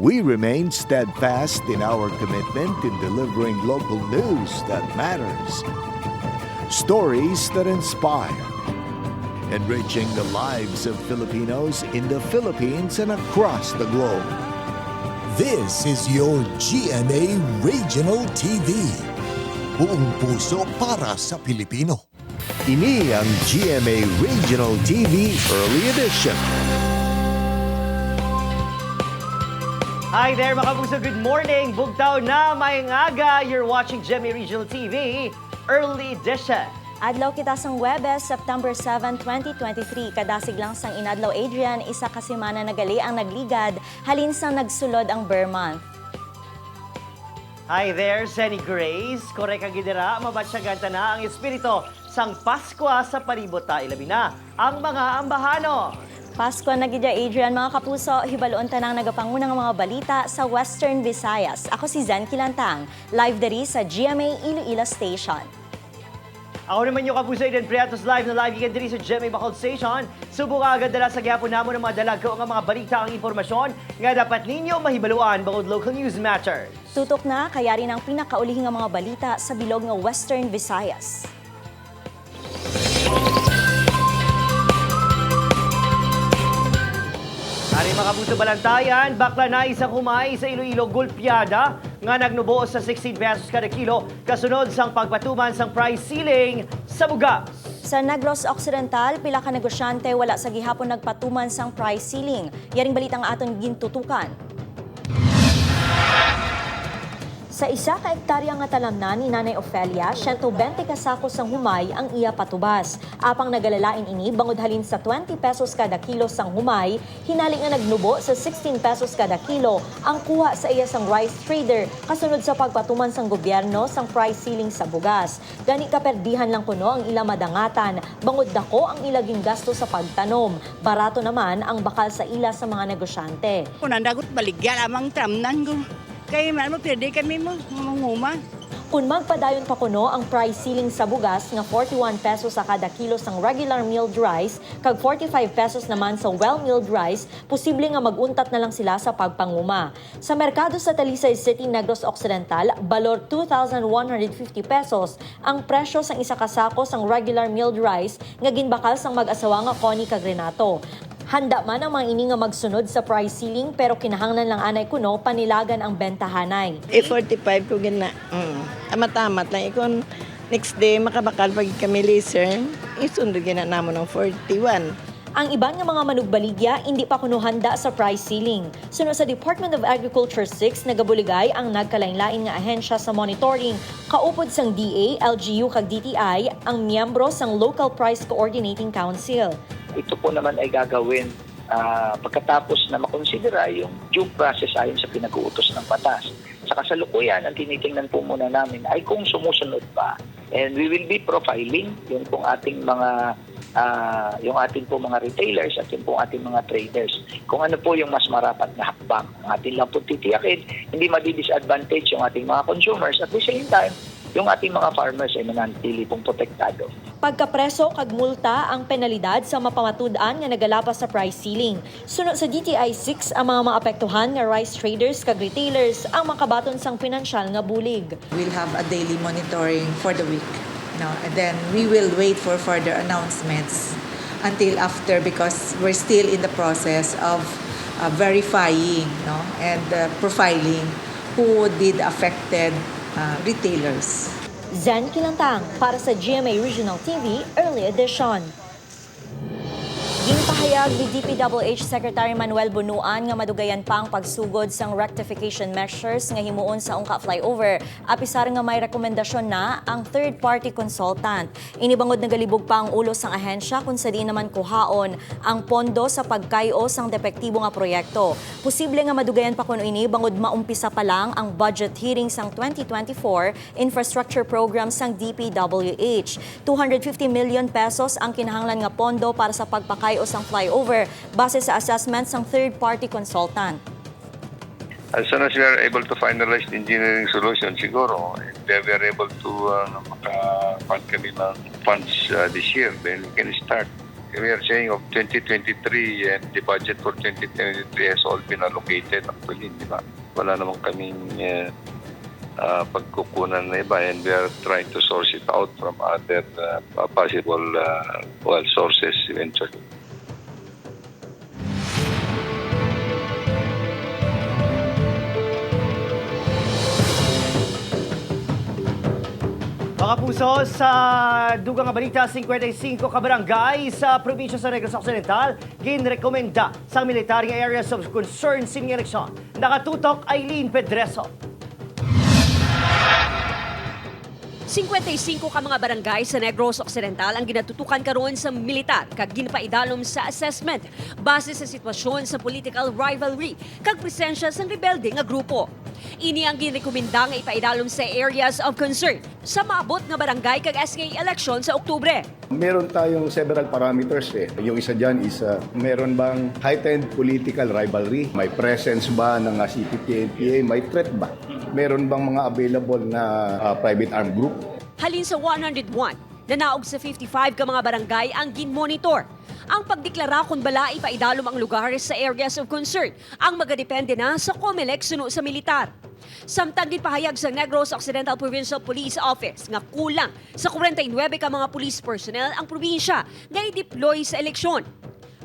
We remain steadfast in our commitment in delivering local news that matters. Stories that inspire. Enriching the lives of Filipinos in the Philippines and across the globe. This is your GMA Regional TV. Buong puso para sa Pilipino. Ini ang GMA Regional TV Early Edition. Hi there mga kapuso, good morning! Bugtaw na mayang aga, you're watching GMA Regional TV Early Edition. Adlaw kita sang Webes, September 7, 2023. Kadasig lang sang inadlaw Adrian, isa ka semana nagali ang nagligad, halin sang nagsulod ang Burr Month. Hi there, Zenny Grace. Korek ang gidera, mabatsyagan na ang espirito sang Pasko sa palibot ta. Ilabi na ang mga ambahano. Pasko na gidya Adrian, mga kapuso, hibaloon tanang nagapangunang mga balita sa Western Visayas. Ako si Zen Kilantang, live dari sa GMA Iloilo Station. Ako naman yung kapuso, Eden Priatos live ikan diri sa GMA Bacol Station. Subok agad dala sa gyapon namon ng mga dalaga o nga mga balita ang impormasyon nga dapat ninyo mahibaluan bangod local news matters. Tutok na, kaya rin ang pinakaulihing mga balita sa bilog ng Western Visayas. Ari mga kapuso balantayan, bakla na isang humay sa Iloilo Gulpiada nga nagnubo sa 16 pesos kada kilo kasunod sang pagpatuman sang price ceiling sa bugas. Sa Negros Occidental, pila ka negosyante wala sa gihapon nagpatuman sang price ceiling. Yaring balitang aton gintutukan. Sa isa ka hektarya nga talamnan ni Nanay Ofelia, 120 kasakos sang humay ang iya patubas. Apang nagalalain ini bangod halin sa 20 pesos kada kilo sang humay, hinali nga nagnubo sa 16 pesos kada kilo ang kuha sa iya sang rice trader kasunod sa pagpatuman sang gobyerno sang price ceiling sa bugas. Gani kaperdihan lang kuno ang ila madangatan, bangod dako ang ilaging gasto sa pagtanom. Barato naman ang bakal sa ila sa mga negosyante. Kung nandagot baligyan amang tramnan ko. Kaya man mo, pwede kami mo, manguma. Kung magpadayon pa kuno ang price ceiling sa bugas nga 41 pesos sa kada kilo sang regular milled rice kag 45 pesos naman sa well-milled rice, posible nga maguntat na lang sila sa pagpanguma. Sa merkado sa Talisay City, Negros Occidental, balor 2,150 pesos ang presyo sang isa kasako sang regular milled rice nga ginbakal sang mag-asawa nga Connie kag Renato. Handa man ang mga ini nga magsunod sa price ceiling pero kinahanglan lang anay kuno panilagan ang bentahanay. 45 ko gina. Amat-amat lang. Ikon next day makabakal pag kami laser, isundo gina namo ng 41. Ang iban nga mga manugbaligya hindi pa kuno handa sa price ceiling. Sunod sa Department of Agriculture 6 nagabuligay ang nagkalain-lain nga ahensya sa monitoring kaupod sang DA, LGU kag DTI ang miyembro sang Local Price Coordinating Council. Ito po naman ay gagawin pagkatapos na makonsidera yung due process ayon sa pinag-uutos ng batas. Sa kasalukuyan, ang tinitingnan po muna namin ay kung sumusunod ba. And we will be profiling yung pong ating mga retailers at yung pong ating mga traders. Kung ano po yung mas marapat na hakbang. Ang ating lang po titiyakin, hindi madi-disadvantage yung ating mga consumers. At the same time, yung ating mga farmers ay mananatili pong protektado. Pagkapreso kag multa ang penalidad sa mapamatud-an nga nagalapas sa price ceiling. Sunod sa DTI 6 ang mga maapektuhan nga rice traders kag retailers ang makabaton sang pinansyal nga bulig. We'll have a daily monitoring for the week. No? And then we will wait for further announcements until after because we're still in the process of verifying and profiling who did affected retailers. Zen Kilantang para sa GMA Regional TV Early Edition. Ginpahayag ni DPWH Secretary Manuel Bunuan nga madugayan pa ang pagsugod sang rectification measures nga himuon sa Ungka Flyover. Apisar nga may rekomendasyon na ang third-party consultant. Inibangod nagalibog pa ang ulo sang ahensya kung sa di naman kuhaon ang pondo sa pagkayo sang depektibo nga proyekto. Posible nga madugayan pa kuno ini bangod maumpisa pa lang ang budget hearing sang 2024 infrastructure program sang DPWH. 250 million pesos ang kinahanglan nga pondo para sa pagpakayo o sang flyover base sa assessment ng third-party consultant. As soon as we are able to finalize the engineering solution, siguro, if we are able to maka-fund kami ng funds this year, then we can start we are saying of 2023 and the budget for 2023 has all been allocated actually, di ba? Wala namang kaming pagkukunan na iba, and we are trying to source it out from other possible sources eventually. Mga puso, sa dugang nga balita, 55 kabarangay sa probinsya sa Negros Occidental ginrekomenda sa military areas of concern sining eleksyon. Nakatutok Aileen Pedreso. 55 ka mga barangay sa Negros Occidental ang ginatutukan karon sa militar kag ginapaidalom sa assessment base sa sitwasyon sa political rivalry kag presensya sa rebelde nga grupo. Ini ang ginrekomenda nga ipaidalom sa areas of concern sa maabot nga barangay kag SK election sa Oktubre. Meron tayong several parameters eh. Yung isa dyan is meron bang heightened political rivalry? May presence ba ng CPP-NPA? May threat ba? Meron bang mga available na private armed group? Halin sa 101, nanaog sa 55 ka mga barangay ang ginmonitor. Ang pagdeklara kung bala ipaidalom ang lugar sa areas of concern ang magadepende na sa COMELEC suno sa militar. Samtang ginpahayag sa Negros Occidental Provincial Police Office nga kulang sa 49 ka mga police personnel ang probinsya nga i-deploy sa eleksyon.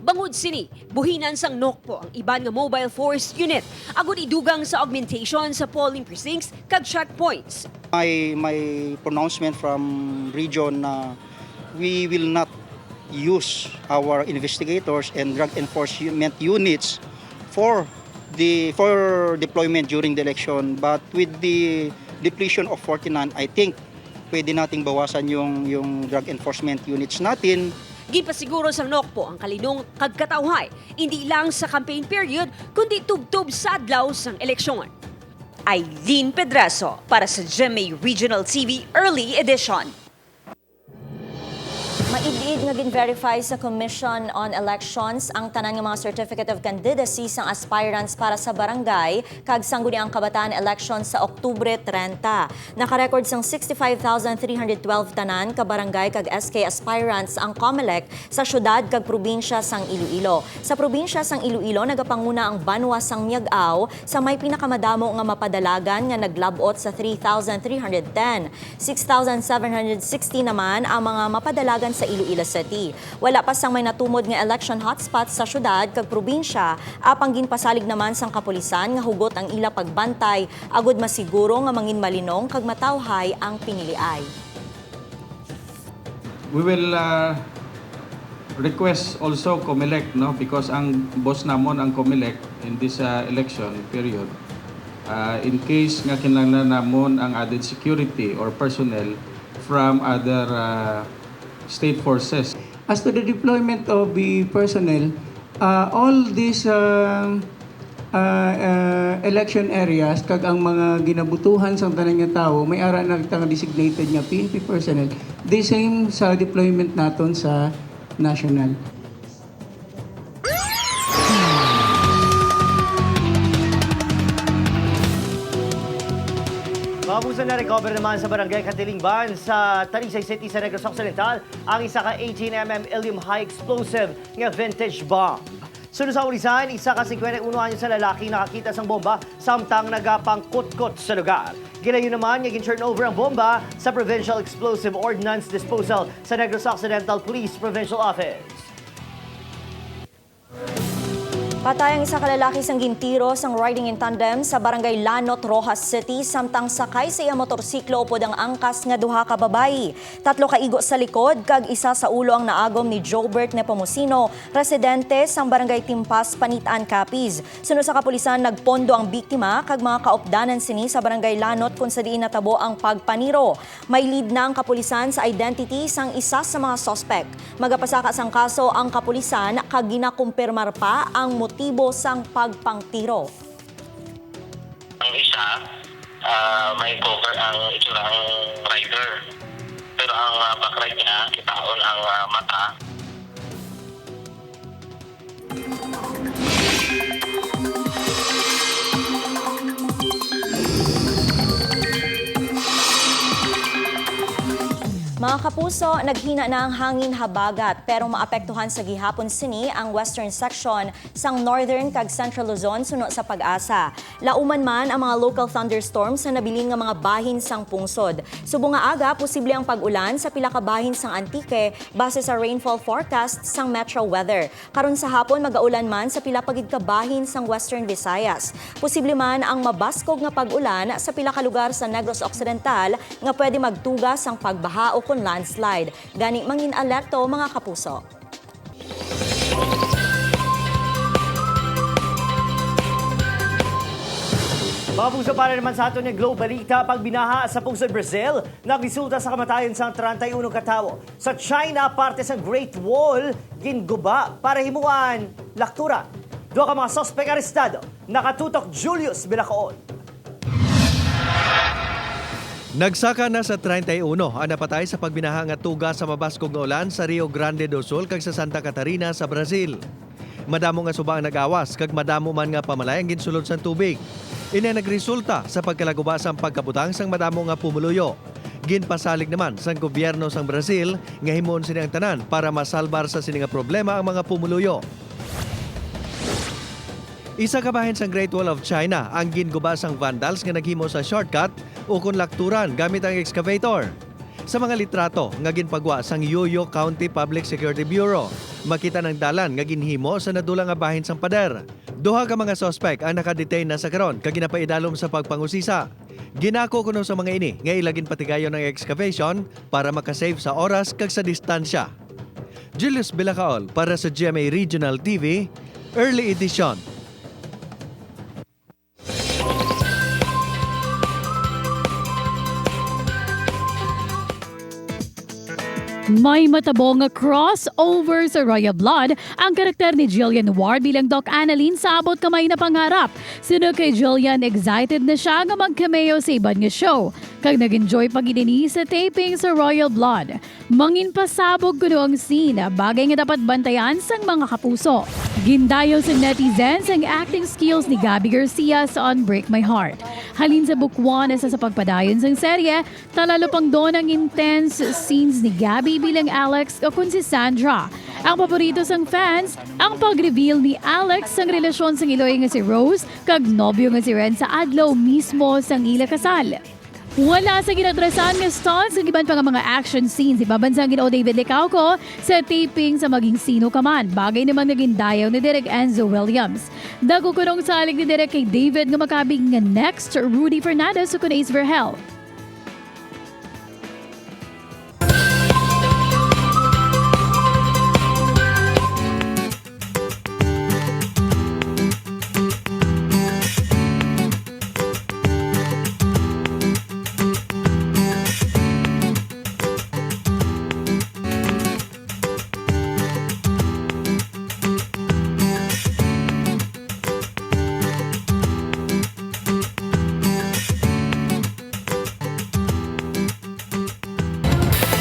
Bangod sini, buhinan sang NOCPO ang iban nga mobile force unit agud idugang sa augmentation sa polling precincts kag checkpoints. My pronouncement from region na we will not use our investigators and drug enforcement units for deployment during the election, but with the depletion of 49, I think pwede nating bawasan yung drug enforcement units natin. Ginpasiguro sa NOCPO ang kalinong kagkatawhay, hindi lang sa campaign period, kundi tubtub sa adlaw sang eleksyon. Aileen Pedreso para sa GMA Regional TV Early Edition. Maidid nga gin-verify sa Commission on Elections ang tanan nga mga Certificate of Candidacy sang aspirants para sa barangay kag sangguniang kabataan election sa Oktubre 30. Nakarecord sang 65,312 tanan ka barangay kag SK aspirants ang COMELEC sa syudad kag probinsya sang Iloilo. Sa probinsya sang Iloilo nagapanguna ang Banwa sang Miag-Aw sa may pinakamadamo nga mapadalagan nga naglabot sa 3,310. 6,760 naman ang mga mapadalagan sa Iloilo City. Wala pa sang may natumod nga election hotspots sa syudad kag probinsya, apang ginpasalig naman sang kapulisan nga hugot ang ila pagbantay agud masiguro nga mangin malinong kag matawhay ang piniliay. We will request also COMELEC, no, because ang boss namon ang COMELEC in this election period. In case nga kinahanglan namon ang added security or personnel from other state forces. As to the deployment of the personnel, all these election areas kag ang mga ginabutuhan sa tanan nga tawo may ara na designated nga PNP personnel, the same sa deployment naton sa national. Mabusan na recover naman sa barangay Katilingban sa Talisay City sa Negros Occidental ang isa ka 18mm Ilium High Explosive nga vintage bomb. Sunod sa ulisan, isa ka 51 anyos sa lalaki nakakita sang bomba samtang nagapangkot-kot sa lugar. Gilayo naman nga gin-turn over ang bomba sa Provincial Explosive Ordnance Disposal sa Negros Occidental Police Provincial Office. Patay ang isa ka lalaki sang gintiro sang riding in tandem sa barangay Lanot, Rojas City samtang sakay sa iya motorsiklo upod ang angkas nga duha ka babayi. 3 ka igo sa likod kag isa sa ulo ang naagom ni Jobert Nepomuceno, residente sang barangay Timpas, Panitan, Capiz. Sunod sa kapulisan nagpondo ang biktima kag mga kaopdanan sini sa barangay Lanot kung sa diin natabo ang pagpaniro. May lead na ang kapulisan sa identity sang isa sa mga suspect. Magapasaka sang kaso ang kapulisan kag ginakumpirmar pa ang motibo sang pagpangtiro. Ang isa, may cover ang itsurang rider. Pero ang backlight niya, kitaon ang mata. Mga kapuso, naghina na ang hangin habagat pero maapektuhan sa gihapon sini ang western section sang northern kag central Luzon suno sa pag-asa. Lauman man ang mga local thunderstorms sa nabilin nga mga bahin sang pungsod. Subo nga aga, posible ang pag-ulan sa pila ka bahin sang Antique base sa rainfall forecast sang Metro Weather. Karon sa hapon, mag-aulan man sa pila pagid ka bahin sang Western Visayas. Posible man ang mabaskog nga pag-ulan sa pila ka lugar sa Negros Occidental nga pwede magtugas ang pagbaha o kun landslide. Gani mangin alerto mga kapuso. Mga puso, para naman sa ato ng Globe Balita, pagbinaha sa pungsod Brazil, nagresulta sa kamatayon sang 31 katawo. Sa China, parte sa Great Wall, ginguba para himuan laktura. Duha ka mga sospek arestado, nakatutok Julius Bilacoon. Nagsaka na sa 31 ang napatay sa pagbinaha nga tuga sa mabaskog nga ulan sa Rio Grande do Sul kag sa Santa Catarina sa Brazil. Madamo nga suba ang nagawas kag madamo man nga pamalay ang ginsulod sa tubig. Ina nagresulta sa pagkalaguba sang pagkabutang sang madamo nga pumuluyo. Ginpasalig naman sang gobyerno sang Brazil nga himon sini ang tanan para masalbar sa sini nga problema ang mga pumuluyo. Isa ka bahin sang Great Wall of China ang ginguba sang vandals nga naghimo sa shortcut o kun lakturan gamit ang excavator. Sa mga litrato nga ginpagwa sang Yuyo County Public Security Bureau, makita ng dalan nga ginhimo sa nadula nga bahin sang pader. Duha ka mga suspect ang nakadetain na sa karon kag ginapaidalom sa pagpangusisa. Ginako kuno sa mga ini nga ilagin patigayon ng excavation para makasave sa oras kag sa distansya. Julius Bilacaol para sa GMA Regional TV, Early Edition. May matabong crossover sa Royal Blood ang karakter ni Jillian Ward bilang Doc Annalyn sa abot kamay na pangarap. Sino kay Jillian, excited na siya nga mag-cameo sa iban nga show. Kag nag-enjoy pag-inini sa taping sa Royal Blood. Mangin pasabog kuno ang scene, bagay nga dapat bantayan sang mga kapuso. Gindayo sa netizens ang acting skills ni Gabby Garcia sa Unbreak My Heart. Halin sa book 1 sa pagpadayon sang serye, talalo pang doon ang intense scenes ni Gabby bilang Alex o kun si Sandra. Ang paborito sang fans, ang pag-reveal ni Alex sang relasyon sang iloy nga si Rose kag nobyo nga si Ren sa adlaw mismo sang ila kasal. Wala sa ginatrasan nga stunts ang iban pa nga mga action scenes. Ibabansang ginoo David Licauco sa taping sa Maging Sino Ka Man. Bagay naman naging dayaw ni Direk Enzo Williams. Dago kunong salig ni Direk kay David nga makabing nga next Rudy Fernandez sa Ace Verhel.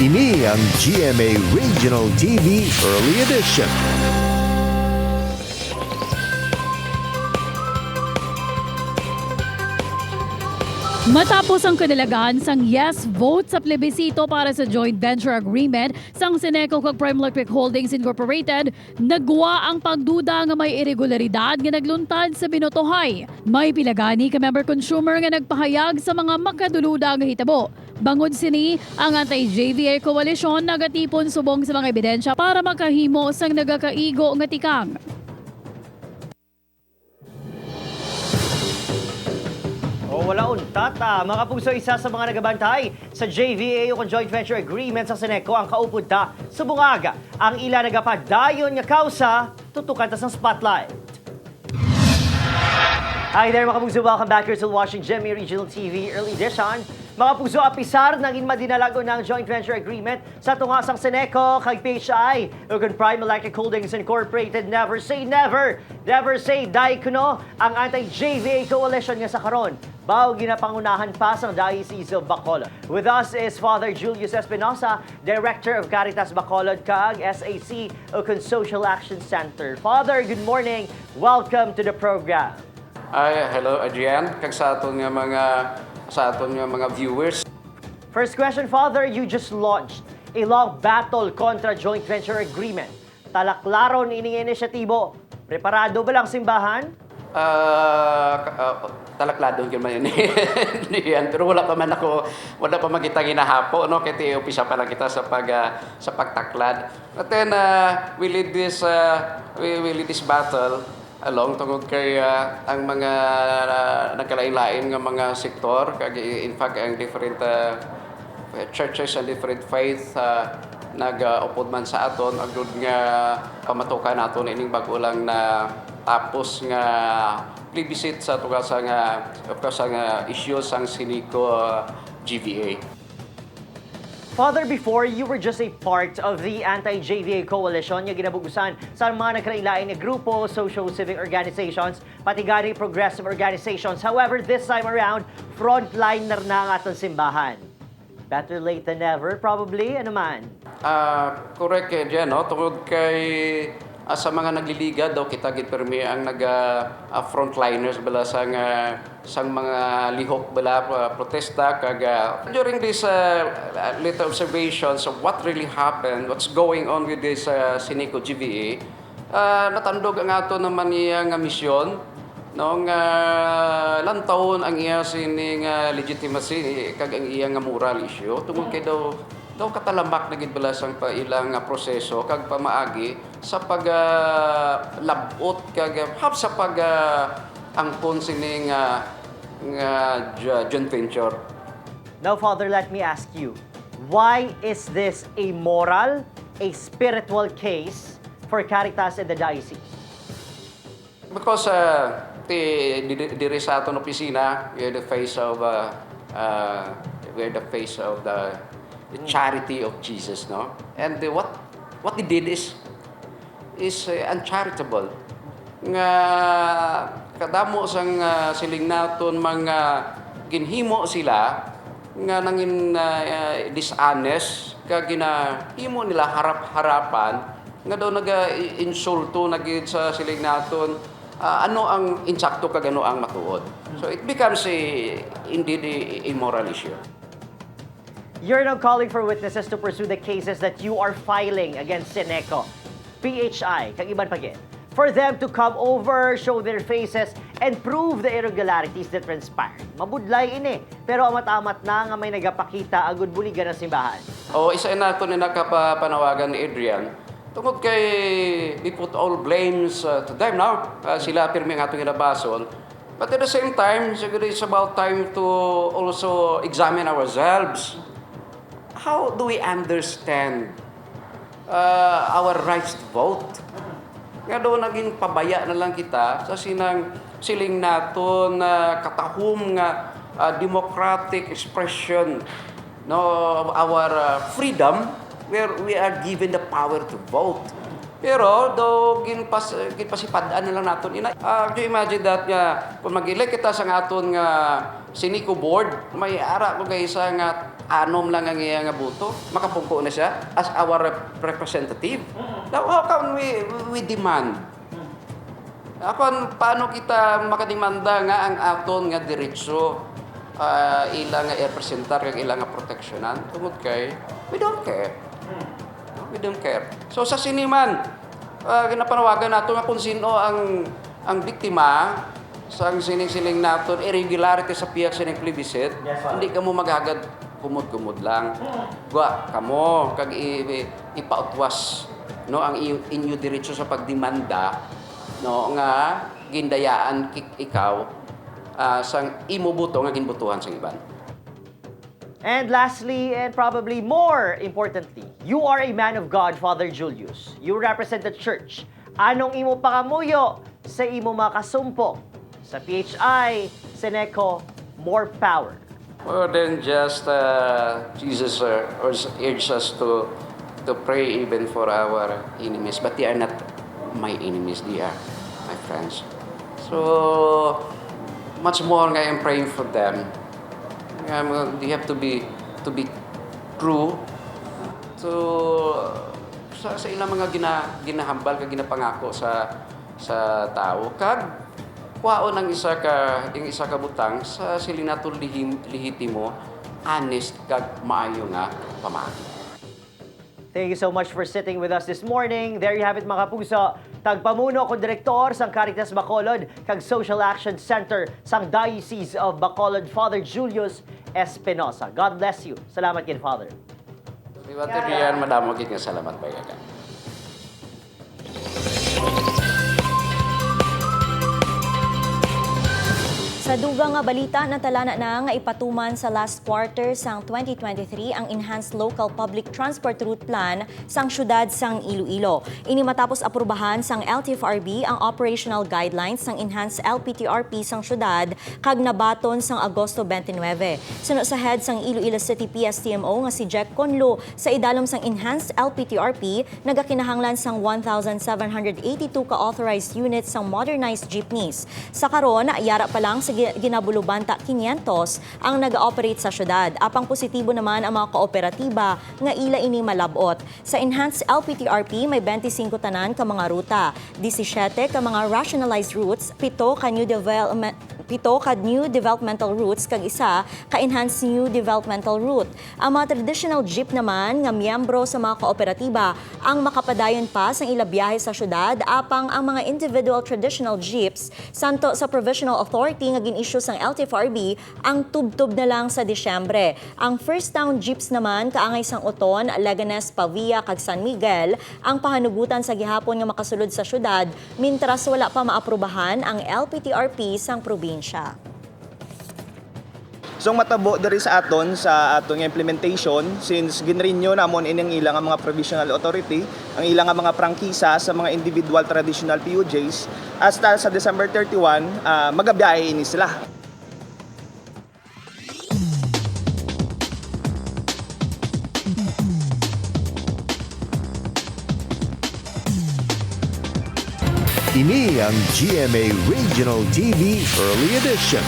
Ini ang GMA Regional TV Early Edition. Matapos ang kadalagaan sang yes vote sa plebisito para sa joint venture agreement sang Seneco kag Prime Electric Holdings Incorporated, nagwa ang pagduda nga may irregularidad nga nagluntad sa binotohay. May pilagani ka member consumer nga nagpahayag sa mga makaduluda nga hitabo. Bangod sini, ang anti-JVA Coalition nagatipon subong sa mga ebidensya para makahimo sang nagakaigo nga tikang. Wala untata. Mga kapuso, isa sa mga nagabantay sa JVA o Joint Venture Agreement sa Seneco ang kaupod ta sa bungaga. Ang ila nagapadayon nga kausa, tutukan ta sa spotlight. Hi there mga kapuso, welcome back here to watching GMA Regional TV Early Edition. Mga puso, apisar naging madinalago ng joint venture agreement sa tungasang Seneco kag PHI o kung Prime Electric Holdings Incorporated. Never say never. Never say die kuno ang anti-JVA coalition nga sa karon. Bao ginapangunahan pa sa Diocese of Bacolod. With us is Father Julius Espinosa, Director of Caritas Bacolod kag SAC o kung Social Action Center. Father, good morning. Welcome to the program. Hello Adrian, kag sa aton nga mga viewers. First question, Father, you just launched a long battle kontra joint venture agreement. Talaklaron ining inisyatibo. Preparado ba lang simbahan? Talaklado yun man yun. Hindi yan. Pero wala pa makita ginahapo, no? Kaya umpisa pa lang kita sa pagtaklad. But then, we lead this battle along tungod kay ang mga nagkalain-lain ng mga sektor. In fact, ang different churches and different faith nag-upod man sa aton agud nga pamatukan naton ining bago lang na tapos nga plebiscite sa tuga sa issues sang Sinico GVA. Father, before you were just a part of the anti-JVA coalition, yung ginabugusan sa mga nagkailain na grupo, social-civic organizations, pati gani progressive organizations. However, this time around, frontliner na ang atong simbahan. Better late than never, probably. Ano man? Correct Jen, no? Tungod kay sa mga nagliliga daw kita gitpermi ang frontliners bala sang mga lihok bala protesta during this little observations of what really happened, what's going on with this Sinico GVA, natandog ang ato naman iya nga misyon no nga ilang taon ang iya sining legitimacy kag ang iya nga moral issue tungod kay daw katalamak na gid bala sang ilang proseso kag pamaagi sa paglabot kag sa angkon sining joint venture. Now, Father, let me ask you, why is this a moral, a spiritual case for Caritas in the diocese? Because diri sa aton opisina, we're the face of the charity of Jesus, no? And what they did is uncharitable. Nga kadamo sang siling naton mga ginhimo sila nga nangin dishonest kag ginahimo nila harap-harapan nga daw naga-insulto nagid sa siling naton ano ang insakto kag ano ang matuod. So it becomes indeed a moral issue. You're now calling for witnesses to pursue the cases that you are filing against Sineco, PHI, kag iban pagit, for them to come over, show their faces, and prove the irregularities that transpired. Mabudlay ini, pero amat-amat na nga may nagapakita agud buligan ng simbahan. Isa nato ni nakapanawagan ni Adrian. Tungod kay we put all blames to them now. Sila pirmi ang atong ginabason. But at the same time, siguro it's about time to also examine ourselves. How do we understand our rights to vote? Nga doon naging pabaya na lang kita sa siling naton katahom nga democratic expression no of our freedom where we are given the power to vote. Pero do ginpasipadaan na lang naton ina. Do you imagine that kung mag-elect kita sa aton nga Sinico board, may ara ko kay isa nga anom lang ang iya nga boto, makapungko na siya as our representative. Now, how can we demand? Paano kita makademanda nga ang aton nga diretso ilang nga representar kag ilang nga proteksyonan tungod kay we don't care. We don't care. So sa siniman, ginapanawagan nato nga kung sino ang biktima sa sining-siling naton irregularity sa piyak sining plebiscite, hindi ka mo maghagad kumod-kumod lang. Gwa kamo kag ipautwas no ang inyo diretso sa pagdemanda no nga gindayaan ikaw sang imo buto nga ginbutuhan sa iban. And lastly, and probably more importantly, you are a man of God, Father Julius. You represent the church. Anong imo pakamuyo sa imo makasumpok sa PHI, Sineco, more power? More than just Jesus urged us to pray even for our enemies, but they are not my enemies, they are my friends. So much more nga I'm praying for them. They have to be true to sa ilang mga ginahambal kag ginapangako sa tao kag kwaon ang isa ka butang sa silinaton lehitimo honest kag maayo nga pamaagi. Thank you so much for sitting with us this morning. There you have it mga puso. Tagpamuno kung direktor sang Caritas Bacolod kag Social Action Center sang Diocese of Bacolod, Father Julius Espinosa. God bless you. Salamat kin, Father. Iwate riyan, madamo gid nga salamat bayaga. Sa dugang nga balita, natalana na nga ipatuman sa last quarter sang 2023 ang Enhanced Local Public Transport Route Plan sang syudad sang Iloilo. Ini matapos aprubahan sang LTFRB ang operational guidelines sang Enhanced LPTRP sang syudad kag nabaton sang Agosto 29. Suno sa head sang Iloilo City PSTMO nga si Jack Conlo, sa idalom sang Enhanced LPTRP nagakinahanglan sang 1,782 ka-authorized units sang modernized jeepneys. Sa karon, yara pa lang sa ginabulubanta 500 ang nag-ooperate sa syudad. Apang positibo naman ang mga kooperatiba nga ila ini malabot. Sa Enhanced LPTRP may 25 tanan ka mga ruta, 17 ka mga rationalized routes, 7 ka new developmental routes kag isa ka enhanced new developmental route. Ang mga traditional jeep naman nga miyembro sa mga kooperatiba ang makapadayon pa sa ila biyahe sa syudad, apang ang mga individual traditional jeeps santo sa provisional authority nga gin-issue sang LTFRB ang tubtub na lang sa Disyembre. Ang first town jeeps naman kaangay sang Oton, Leganes, Pavia kag San Miguel ang pahanugutan sa gihapon nga makasulod sa syudad mintras wala pa maaprubahan ang LPTRP sang probinsya. So matabo diri sa aton implementation since ginrenew namon ining ilang mga provisional authority, ang ilang mga prangkisa sa mga individual traditional PUJs hasta sa December 31 magabiyahe ini sila. Ini ang GMA Regional TV Early Edition.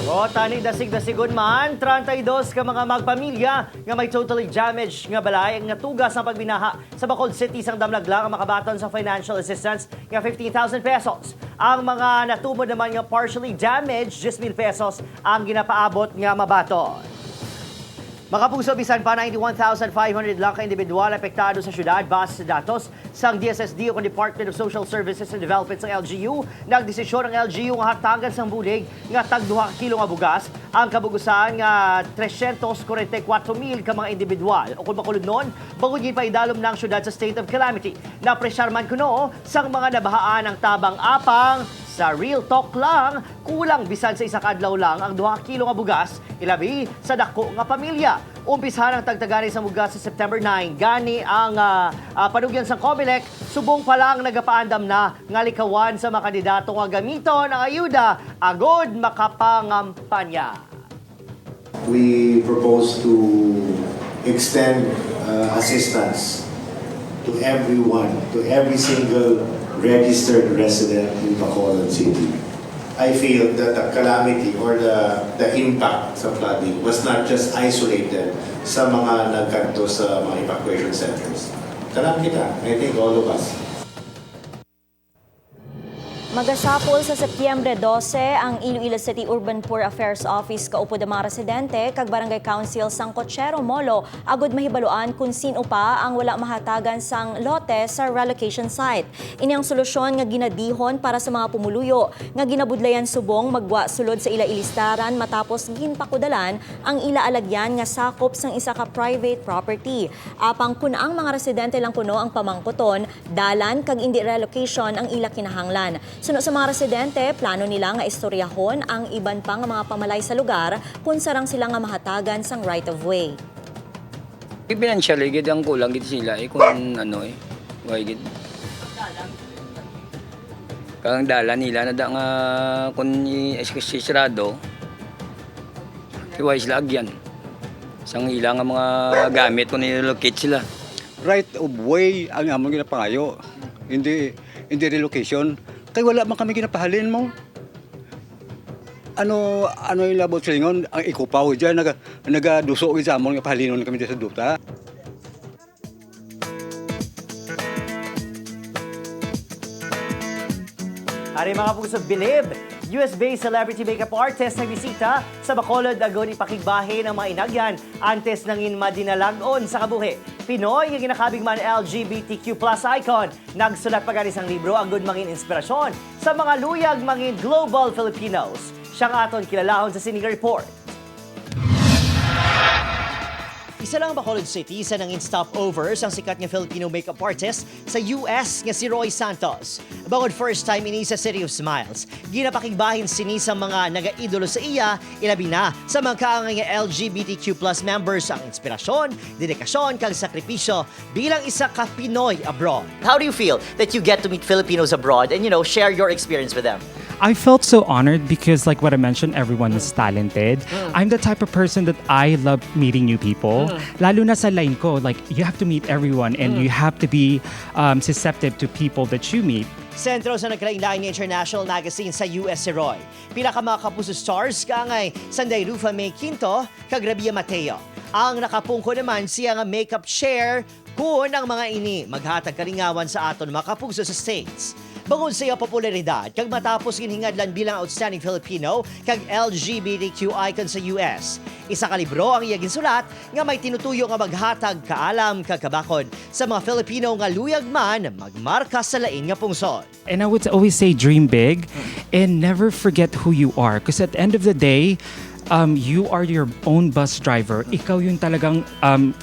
O, tani dasig-dasigon man, 32 ka mga magpamilya nga may totally damaged nga balay nga tugas ang pagbinaha sa Bacolod City sang damlaglang ang makabaton sa financial assistance nga 15,000 pesos. Ang mga natubod naman nga partially damaged, 10,000 pesos ang ginapaabot nga mabaton. Mga puso, bisan pa 91,500 lang ka individual apektado sa syudad base sa datos sang DSSD o Department of Social Services and Development sa LGU. Nagdesisyon ang LGU nga hatagan sang bulig nga tag 2 kilo nga bugas ang kabugusan nga 344,000 ka mga individual. O kung makulod nun, bangod yun pa idalom ng syudad sa state of calamity. Napresyar man kuno sang mga nabahaan ang tabang apang. Sa Real Talk lang, kulang bisan sa isa kadlaw lang ang 2 kilo nga bugas, ilabi sa dako nga pamilya. Umpisahan ang tagtagani sa bugas sa September 9. Gani ang panugyan sa COMELEC, subong pa lang nagapaandam na nga likawan sa mga kandidato nga gamiton ang ayuda agod makapangampanya. We propose to extend assistance to everyone, to every single registered resident in Bacolod City. I feel that the calamity or the impact sa flooding was not just isolated sa mga nagkanto sa mga evacuation centers. Kalam kita, I think all of us. Magasapol sa Setyembre 12 ang Iloilo City Urban Poor Affairs Office kaupod ang mga residente kag Barangay Council sang Cochero Molo agod mahibaluan kung sino pa ang wala mahatagan sang lote sa relocation site. Ini ang solusyon nga ginadihon para sa mga pumuluyo nga ginabudlayan subong magwa sulod sa ila ilistaran matapos ginpakudalan ang ila alagyan nga sakop sang isa ka private property. Apang kun ang mga residente lang kuno ang pamangkuton, dalan kag indi relocation ang ila kinahanglan. Suno sa mga residente, plano nila nga istoryahon ang iban pang mga pamalay sa lugar kung sarang sila nga mahatagan sang right of way. Financially, gid ang kulang gid sila kung why gid. Kang dala nila na da nga kun isirado. Kiway sila agyan. Sang ilang nga mga gamit kung nilocate sila. Right of way ang among ginapangayo. Hindi relocation. Kaya wala man kami ginapahalin mo. Ano yung labot sa lingon? Ang ikupaw dyan, nagaduso sa amon, pahalinon kami dyan sa duta. Ari mga puso, bilib US-based celebrity makeup artist nagbisita sa Bacolod, Agon, ipakigbahe ng mga inagyan antes nangin madinalagon sa kabuhi. Pinoy nga ginakabig man LGBTQ+ icon, nagsulat pa ganis ang libro agud mangin inspirasyon sa mga luyag mangin global Filipinos. Siyang aton kilalahon sa Sininga Report. Isa lang Bacolod City sa nangin stopovers ang sikat nga Filipino makeup artist sa US nga si Roy Santos. Bangod first time ini sa City of Smiles, ginapakigbahin sini sa mga nagaidolo sa iya, ilabi na sa mga kaangay nga LGBTQ+ members ang inspirasyon, dedikasyon kag sakripisyo bilang isa ka Pinoy abroad. How do you feel that you get to meet Filipinos abroad and share your experience with them? I felt so honored because, like what I mentioned, everyone is talented. I'm the type of person that I love meeting new people. Lalo na sa line ko, like, you have to meet everyone and you have to be susceptible to people that you meet. Sentro sa nagkalain-lain ni International Magazine sa US si Roy. Pila ka mga kapuso stars kaangay Sanday Rufa May Quinto, kag Rabia Mateo. Ang nakapungko naman siya nga makeup share kung ang mga ini maghatag kalingawan sa aton mga kapuso sa States. Bangod sa iya popularidad, kag matapos ginhingadlan bilang outstanding Filipino kag LGBTQ icon sa US. Isa ka libro ang iya ginsulat nga may tinutuyo nga maghatag kaalam kag kabakod sa mga Filipino nga luyag man magmarka sa lain nga pungsod. And I would always say dream big and never forget who you are. Because at the end of the day, you are your own bus driver. Ikaw yung talagang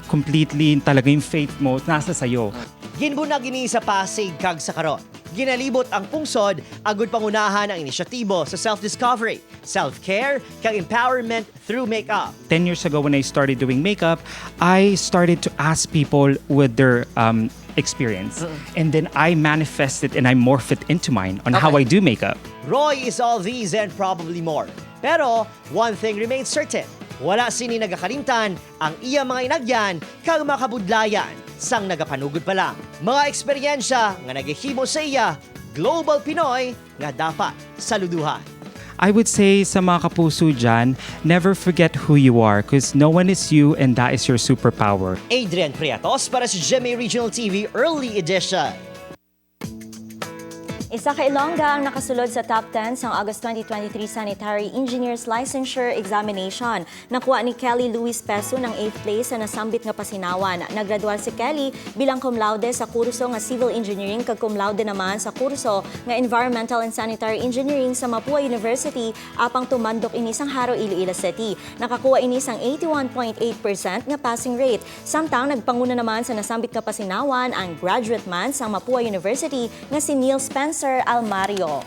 completely talaga yung faith mo nasa sayo. Ginbunag ini sa Pasig kag sa karon. Ginalibot ang pungsod agud pangunahan ang inisyatibo sa self-discovery, self-care, kag empowerment through makeup. 10 years ago when I started doing makeup, I started to ask people with their experience. And then I manifest it and I morph it into mine on how I do makeup. Roy is all these and probably more. Pero one thing remains certain. Wala sini nagakalimtan ang iya mga inagyan kag makabudlayan sang nagapanugod pa lang. Mga eksperyensya nga naghihimo sa iya, global Pinoy nga dapat saluduhan. I would say sa mga kapuso dyan, never forget who you are because no one is you and that is your superpower. Adrian Priatos para sa GMA Regional TV Early Edition. Isa ka Ilongga ang nakasulod sa top 10 sa August 2023 Sanitary Engineers Licensure Examination. Nakuha ni Kelly Luis Peso ng 8th place sa nasambit nga pasinawan. Naggradual si Kelly bilang cum laude sa kurso nga Civil Engineering kag cum laude naman sa kurso nga Environmental and Sanitary Engineering sa Mapua University apang tumandok ini sang Haro, Iloilo City. Nakakuha ini sang 81.8% nga passing rate. Samtang nagpanguna naman sa nasambit nga pasinawan ang graduate man sa Mapua University nga si Neil Spencer Almario.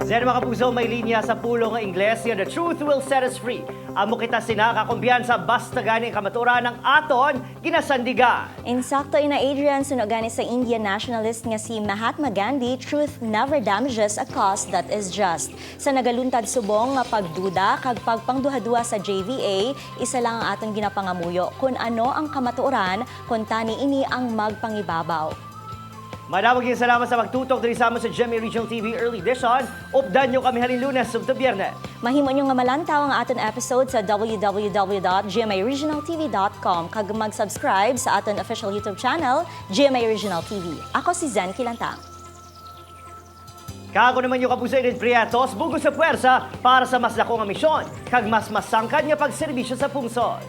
Zen mga kapuso, may linya sa pulong nga Ingles, The Truth Will Set Us Free. Amo kita sinakakumbiyan sa basta ganing kamaturan ng aton ginasandigan. Insakto ina Adrian, sunogani sa Indian nationalist nga si Mahatma Gandhi, truth never damages a cause that is just. Sa nagaluntad subong nga pagduda kag pagpangduha-duha sa JVA, isa lang ang atong ginapangamuyo kung ano ang kamatuoran kung tani ini ang magpangibabaw. Madamag salamat sa pagtutok diri sa sa GMA Regional TV Early Edition. Updan nyo kami halin Lunes ug Biyernes. Mahimo nyo nga malantaw ang aton episode sa www.gmaregionaltv.com kag mag-subscribe sa aton official YouTube channel, GMA Regional TV. Ako si Zen Kilantang. Kago naman yung kapuso Edith Priatos, bugos sa puwersa para sa mas dako nga misyon kag mas masangkad nga pagserbisyo sa pungsod.